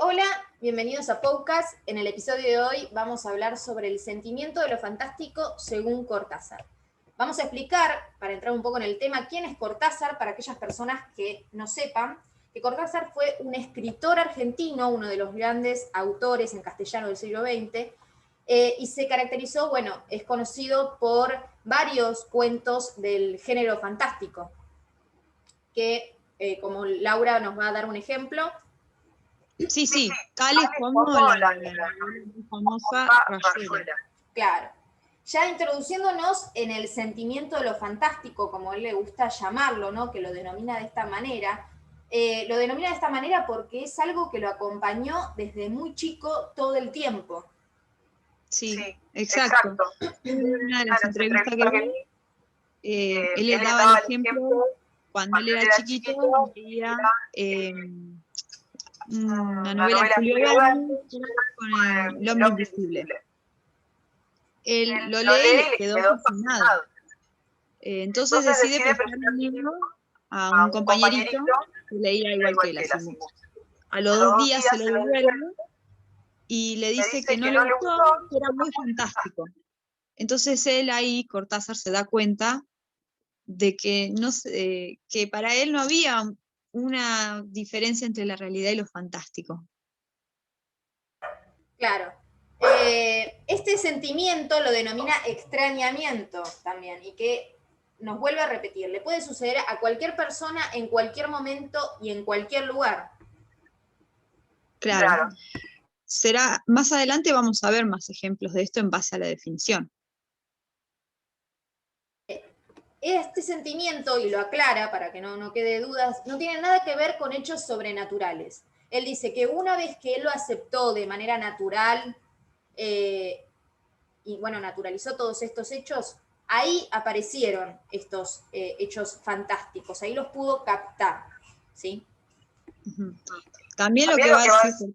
Hola, bienvenidos a Podcast. En el episodio de hoy vamos a hablar sobre el sentimiento de lo fantástico según Cortázar. Vamos a explicar, para entrar un poco en el tema, quién es Cortázar, para aquellas personas que no sepan, que Cortázar fue un escritor argentino, uno de los grandes autores en castellano del siglo XX, y se caracterizó, bueno, es conocido por varios cuentos del género fantástico, que como Laura nos va a dar un ejemplo. Sí, tales como la muy famosa Rayuela. Claro. Ya introduciéndonos en el sentimiento de lo fantástico, como él le gusta llamarlo, ¿no? Que lo denomina de esta manera. Lo denomina de esta manera porque es algo que lo acompañó desde muy chico todo el tiempo. Sí, exacto. En una de las entrevistas que vi, él le daba el ejemplo cuando él era chiquito, leía una novela de Julio Verne con el hombre invisible. Él lo lee y le quedó fascinado. Entonces decide prestarle el libro a un compañerito que leía igual que él, así mucho. A los 2 días se lo devuelve y le dice que no le gustó, que era muy fantástico. Entonces él ahí, Cortázar, se da cuenta de que, que para él no había una diferencia entre la realidad y lo fantástico. Claro. Este sentimiento lo denomina extrañamiento también, y que nos vuelve a repetir, le puede suceder a cualquier persona en cualquier momento y en cualquier lugar. Claro. Será, más adelante vamos a ver más ejemplos de esto en base a la definición. Este sentimiento, y lo aclara para que no quede dudas, no tiene nada que ver con hechos sobrenaturales. Él dice que una vez que él lo aceptó de manera natural, y bueno, naturalizó todos estos hechos, ahí aparecieron estos hechos fantásticos, ahí los pudo captar, ¿sí? También lo que va a decir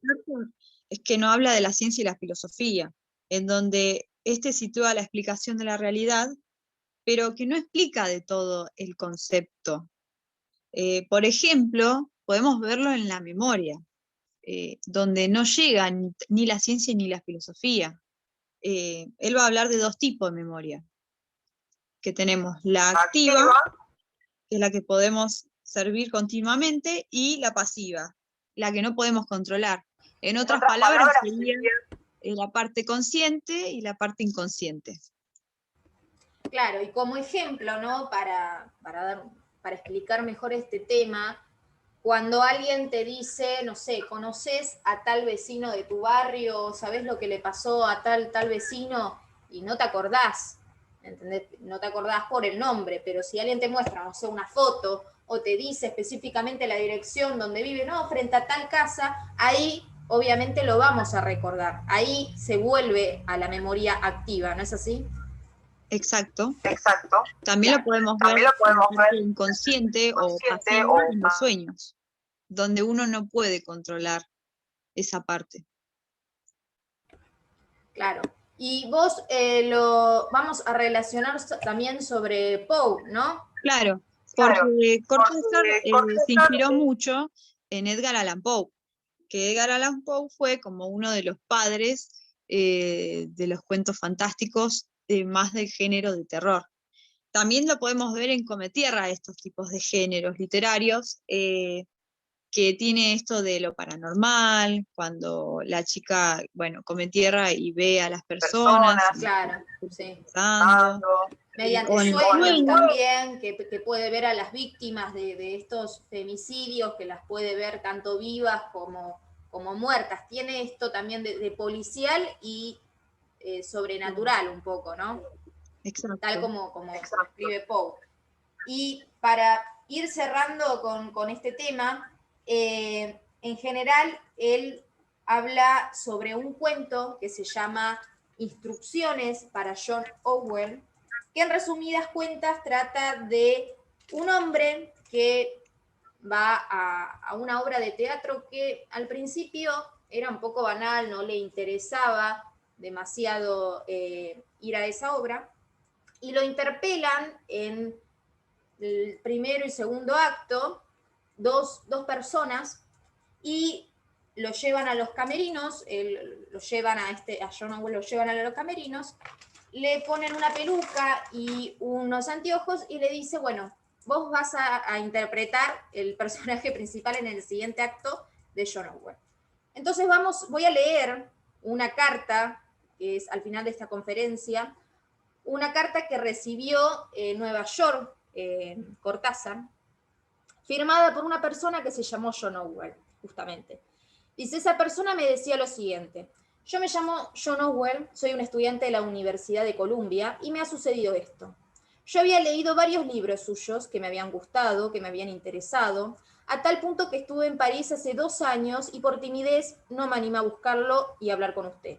es que no habla de la ciencia y la filosofía, en donde sitúa la explicación de la realidad, pero que no explica de todo el concepto. Por ejemplo, podemos verlo en la memoria, donde no llega ni la ciencia ni la filosofía. Él va a hablar de 2 tipos de memoria, que tenemos la activa, que es la que podemos servir continuamente, y la pasiva, la que no podemos controlar. En otras palabras, sería la parte consciente y la parte inconsciente. Claro, y como ejemplo, ¿no? Para explicar mejor este tema, cuando alguien te dice, no sé, conoces a tal vecino de tu barrio, sabes lo que le pasó a tal vecino, y no te acordás, ¿entendés? No te acordás por el nombre, pero si alguien te muestra, no sé, una foto, o te dice específicamente la dirección donde vive, no, frente a tal casa, ahí obviamente lo vamos a recordar, ahí se vuelve a la memoria activa, ¿no es así? Exacto. También lo podemos ver en la parte inconsciente o pasiva en los sueños, donde uno no puede controlar esa parte. Claro. Y vos lo vamos a relacionar también sobre Poe, ¿no? Claro, porque Cortázar se inspiró mucho en Edgar Allan Poe, que Edgar Allan Poe fue como uno de los padres de los cuentos fantásticos más del género de terror. También lo podemos ver en Cometierra, estos tipos de géneros literarios, que tiene esto de lo paranormal, cuando la chica, bueno, come tierra y ve a las personas. Claro, sí. Pensando, mediante sueños también, que puede ver a las víctimas de estos femicidios, que las puede ver tanto vivas como muertas. Tiene esto también de policial y sobrenatural un poco, ¿no? Exacto. Tal como escribe Poe. Y para ir cerrando con este tema, en general él habla sobre un cuento que se llama Instrucciones para John Orwell, que en resumidas cuentas trata de un hombre que va a una obra de teatro que al principio era un poco banal, no le interesaba demasiado ir a esa obra, y lo interpelan en el primero y segundo acto dos personas, y lo llevan a los camerinos, lo llevan a John Owen lo llevan a los camerinos, le ponen una peluca y unos anteojos y le dice, bueno, vos vas a interpretar el personaje principal en el siguiente acto de John Owen. Entonces voy a leer una carta, que es al final de esta conferencia, una carta que recibió en Nueva York, Cortázar, firmada por una persona que se llamó John Owen, justamente. Dice, esa persona me decía lo siguiente: yo me llamo John Owen, soy un estudiante de la Universidad de Columbia y me ha sucedido esto. Yo había leído varios libros suyos que me habían gustado, que me habían interesado, a tal punto que estuve en París hace 2 años y por timidez no me animé a buscarlo y hablar con usted.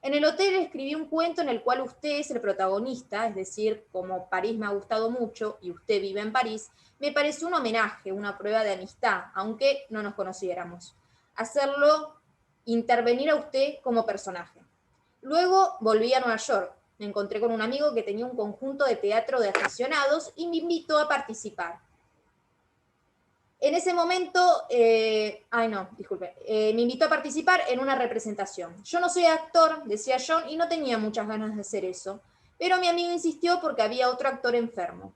En el hotel escribí un cuento en el cual usted es el protagonista, es decir, como París me ha gustado mucho y usted vive en París, me pareció un homenaje, una prueba de amistad, aunque no nos conociéramos. Hacerlo intervenir a usted como personaje. Luego volví a Nueva York. Me encontré con un amigo que tenía un conjunto de teatro de aficionados y me invitó a participar. En ese momento, me invitó a participar en una representación. Yo no soy actor, decía John, y no tenía muchas ganas de hacer eso, pero mi amigo insistió porque había otro actor enfermo.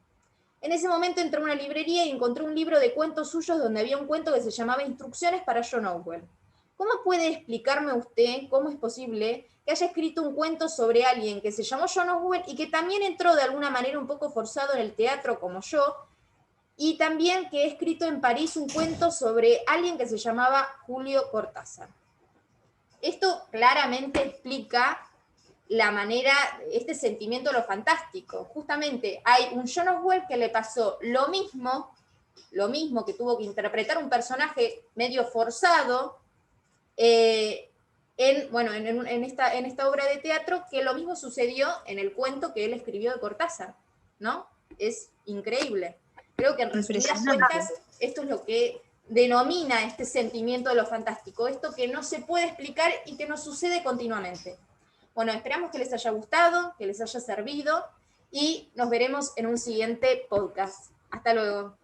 En ese momento entré a una librería y encontré un libro de cuentos suyos donde había un cuento que se llamaba Instrucciones para John Owen. ¿Cómo puede explicarme usted cómo es posible que haya escrito un cuento sobre alguien que se llamó John Owen y que también entró de alguna manera un poco forzado en el teatro como yo, y también que he escrito en París un cuento sobre alguien que se llamaba Julio Cortázar? Esto claramente explica la manera, este sentimiento de lo fantástico. Justamente hay un John Owen que le pasó lo mismo que tuvo que interpretar un personaje medio forzado en esta obra de teatro, que lo mismo sucedió en el cuento que él escribió de Cortázar, ¿no? Es increíble. Creo que en resumidas cuentas, esto es lo que denomina este sentimiento de lo fantástico, esto que no se puede explicar y que nos sucede continuamente. Bueno, esperamos que les haya gustado, que les haya servido y nos veremos en un siguiente podcast. Hasta luego.